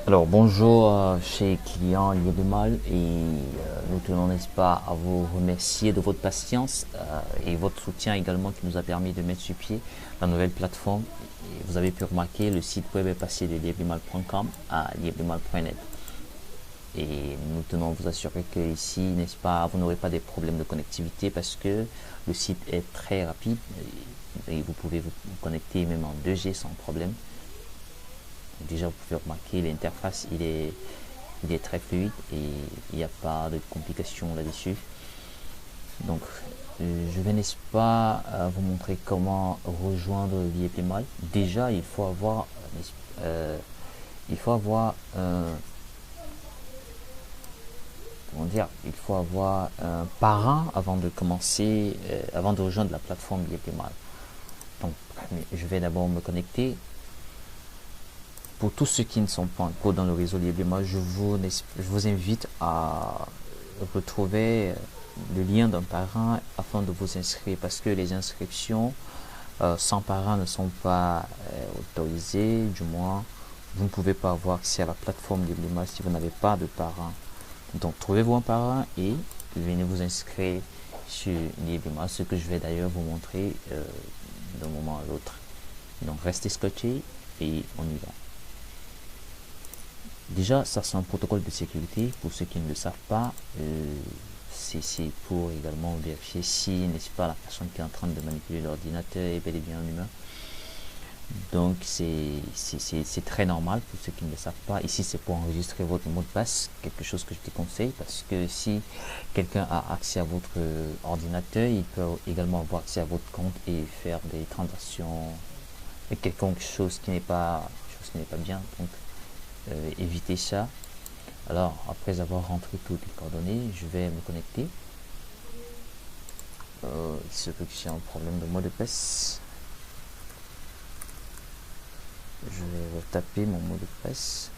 Alors bonjour chez clients Liébimal et nous tenons n'est-ce pas à vous remercier de votre patience et votre soutien également qui nous a permis de mettre sur pied la nouvelle plateforme. Et vous avez pu remarquer le site web est passé de liébimal.com à liébimal.net et nous tenons à vous assurer que ici n'est-ce pas vous n'aurez pas des problèmes de connectivité parce que le site est très rapide et vous pouvez vous connecter même en 2G sans problème. Déjà, vous pouvez remarquer l'interface, il est très fluide et il n'y a pas de complications là-dessus. Donc, je vais, n'est-ce pas, vous montrer comment rejoindre l'IEPMAL. Déjà, euh, il faut avoir, comment dire, il faut avoir un parrain avant de commencer, avant de rejoindre la plateforme l'IEPMAL. Donc, je vais d'abord me connecter. Pour tous ceux qui ne sont pas encore dans le réseau Librement, je vous invite à retrouver le lien d'un parrain afin de vous inscrire parce que les inscriptions sans parrain ne sont pas autorisées. Du moins, vous ne pouvez pas avoir accès à la plateforme Librement si vous n'avez pas de parrain. Donc, trouvez-vous un parrain et venez vous inscrire sur Librement, ce que je vais d'ailleurs vous montrer d'un moment à l'autre. Donc, restez scotchés et on y va. Déjà, ça c'est un protocole de sécurité. Pour ceux qui ne le savent pas, c'est pour également vérifier si, n'est-ce pas, la personne qui est en train de manipuler l'ordinateur est bel et bien un humain. Donc c'est très normal pour ceux qui ne le savent pas. Ici c'est pour enregistrer votre mot de passe, quelque chose que je te conseille parce que si quelqu'un a accès à votre ordinateur, il peut également avoir accès à votre compte et faire des transactions et quelque chose qui n'est pas bien. Donc éviter ça. Alors, après avoir rentré toutes les coordonnées, je vais me connecter. Il se peut que j'ai un problème de mot de passe. Je vais retaper mon mot de passe.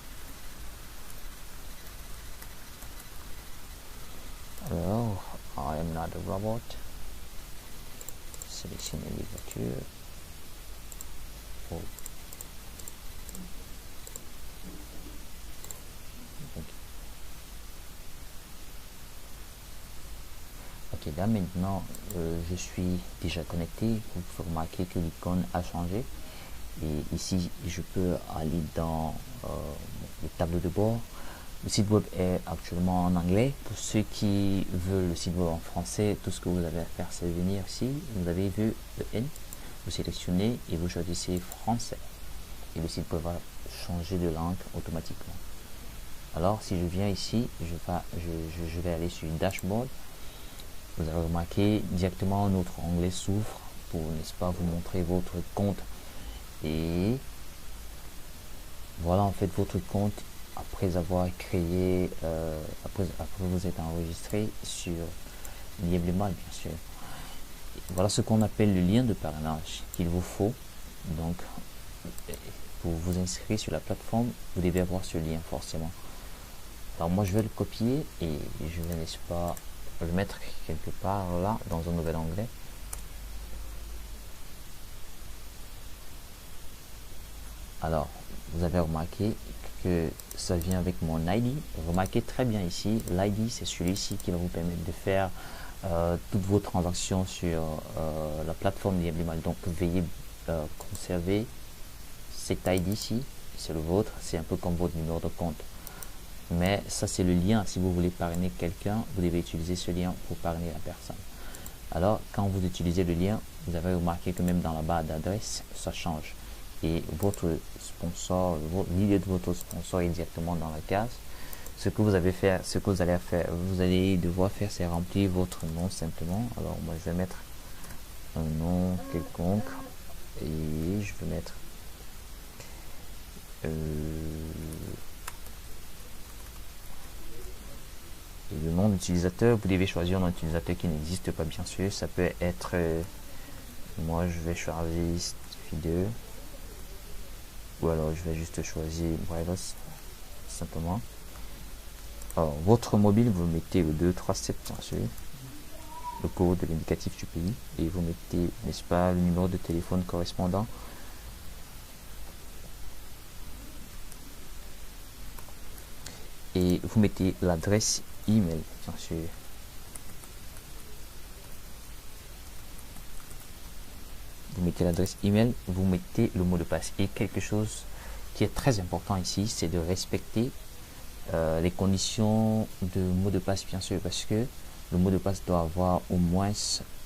Alors, I am not a robot. Sélectionner les voitures. Oh. Ok, là maintenant, je suis déjà connecté. Vous pouvez remarquer que l'icône a changé. Et ici, je peux aller dans le tableau de bord. Le site web est actuellement en anglais. Pour ceux qui veulent le site web en français, tout ce que vous avez à faire, c'est venir ici. Vous avez vu le N, vous sélectionnez et vous choisissez français. Et le site web va changer de langue automatiquement. Alors, si je viens ici, je vais aller sur Dashboard. Vous avez remarqué directement notre onglet s'ouvre pour, n'est-ce pas, vous montrer votre compte. Et voilà en fait votre compte après avoir créé, après vous êtes enregistré sur Lieblemal bien sûr. Voilà ce qu'on appelle le lien de parrainage qu'il vous faut. Donc pour vous inscrire sur la plateforme, vous devez avoir ce lien forcément. Alors moi je vais le copier et je vais, n'est-ce pas, le mettre quelque part là dans un nouvel onglet. Alors vous avez remarqué que ça vient avec mon ID. Remarquez très bien ici, l'ID c'est celui-ci qui va vous permettre de faire toutes vos transactions sur la plateforme Lieblemal. Donc veuillez conserver cet ID ici, c'est le vôtre, c'est un peu comme votre numéro de compte. Mais ça c'est le lien, si vous voulez parrainer quelqu'un, vous devez utiliser ce lien pour parrainer la personne. Alors quand vous utilisez le lien, vous avez remarqué que même dans la barre d'adresse, ça change. Et votre sponsor, l'idée de votre sponsor est directement dans la case. Ce que vous allez faire, vous allez devoir faire, c'est remplir votre nom simplement. Alors moi je vais mettre un nom quelconque et je vais mettre le nom d'utilisateur. Vous devez choisir un utilisateur qui n'existe pas bien sûr. Ça peut être, moi je vais choisir Stevie2 ou alors je vais juste choisir Wireless simplement. Alors votre mobile, vous mettez le 237 bien sûr, le code de l'indicatif du pays et vous mettez, n'est-ce pas, le numéro de téléphone correspondant. et vous mettez l'adresse email, bien sûr. Vous mettez l'adresse email, vous mettez le mot de passe. Et quelque chose qui est très important ici, c'est de respecter les conditions de mot de passe, bien sûr, parce que le mot de passe doit avoir au moins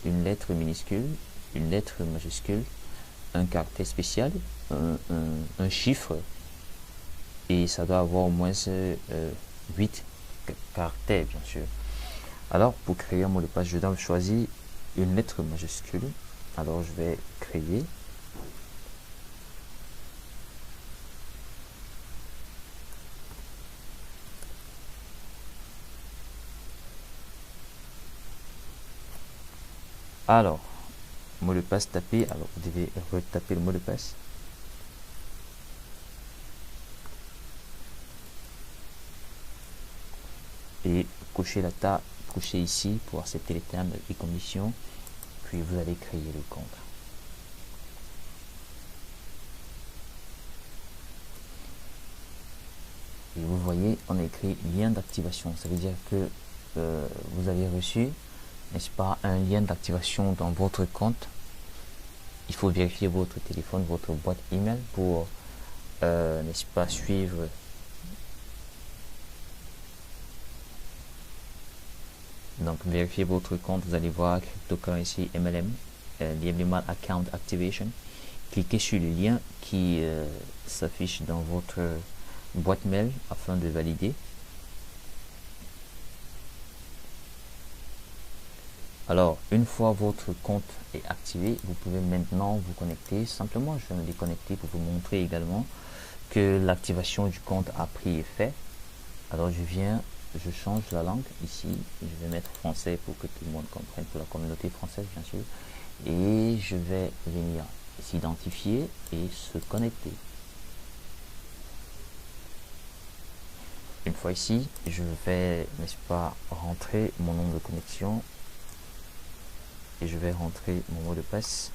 une lettre minuscule, une lettre majuscule, un caractère spécial, un chiffre, et ça doit avoir au moins 8 caractères, bien sûr. Alors, pour créer un mot de passe, je dois choisir une lettre majuscule. Alors, je vais créer. Alors, mot de passe tapé. Alors, vous devez retaper le mot de passe. Et cochez cochez ici pour accepter les termes et conditions. Puis vous allez créer le compte. Et vous voyez, on a écrit lien d'activation. Ça veut dire que vous avez reçu, n'est-ce pas, un lien d'activation dans votre compte. Il faut vérifier votre téléphone, votre boîte email pour, n'est-ce pas, suivre. Donc, vérifiez votre compte. Vous allez voir Cryptocurrency MLM, Liebman Account Activation. Cliquez sur le lien qui s'affiche dans votre boîte mail afin de valider. Alors, une fois votre compte est activé, vous pouvez maintenant vous connecter. Simplement, je vais me déconnecter pour vous montrer également que l'activation du compte a pris effet. Alors, je change la langue ici. Je vais mettre français pour que tout le monde comprenne, pour la communauté française, bien sûr. Et je vais venir s'identifier et se connecter. Une fois ici, je vais, n'est-ce pas, rentrer mon nom de connexion et je vais rentrer mon mot de passe.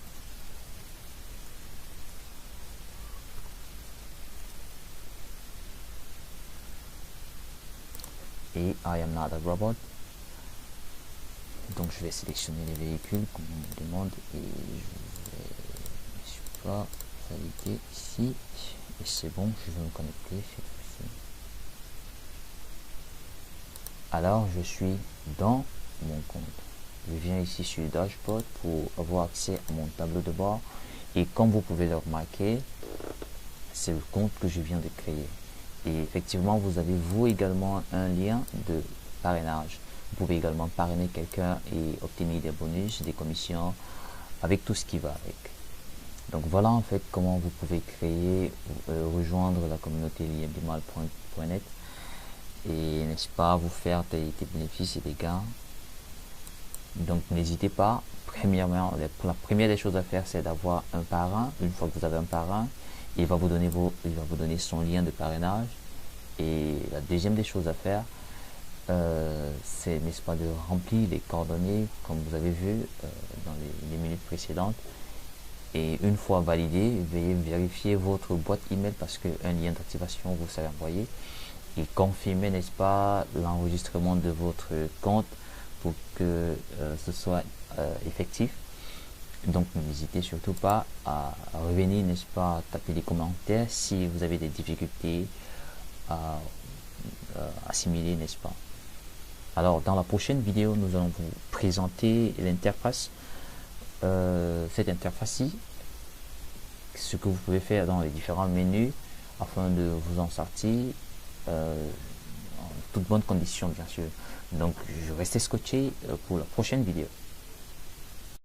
Et I am not a robot. Donc je vais sélectionner les véhicules comme on me demande et je vais, n'est-ce pas, valider ici et c'est bon, je vais me connecter cette fois-ci. Alors je suis dans mon compte. Je viens ici sur le dashboard pour avoir accès à mon tableau de bord et comme vous pouvez le remarquer, c'est le compte que je viens de créer. Et effectivement, vous avez vous également un lien de parrainage. Vous pouvez également parrainer quelqu'un et obtenir des bonus, des commissions, avec tout ce qui va avec. Donc voilà en fait comment vous pouvez créer, rejoindre la communauté liebdemal.net et n'est-ce pas vous faire des bénéfices et des gains. Donc n'hésitez pas. Premièrement, la première des choses à faire, c'est d'avoir un parrain. Une fois que vous avez un parrain, il va vous donner son lien de parrainage. Et la deuxième des choses à faire, c'est, n'est-ce pas, de remplir les coordonnées comme vous avez vu dans les minutes précédentes. Et une fois validé, veuillez vérifier votre boîte email parce qu'un lien d'activation vous sera envoyé et confirmer, n'est-ce pas, l'enregistrement de votre compte pour que ce soit effectif. Donc n'hésitez surtout pas à revenir, n'est-ce pas, à taper des commentaires si vous avez des difficultés à assimiler, n'est-ce pas. Alors dans la prochaine vidéo, nous allons vous présenter l'interface, cette interface-ci, ce que vous pouvez faire dans les différents menus afin de vous en sortir en toutes bonnes conditions, bien sûr. Donc je reste scotché pour la prochaine vidéo.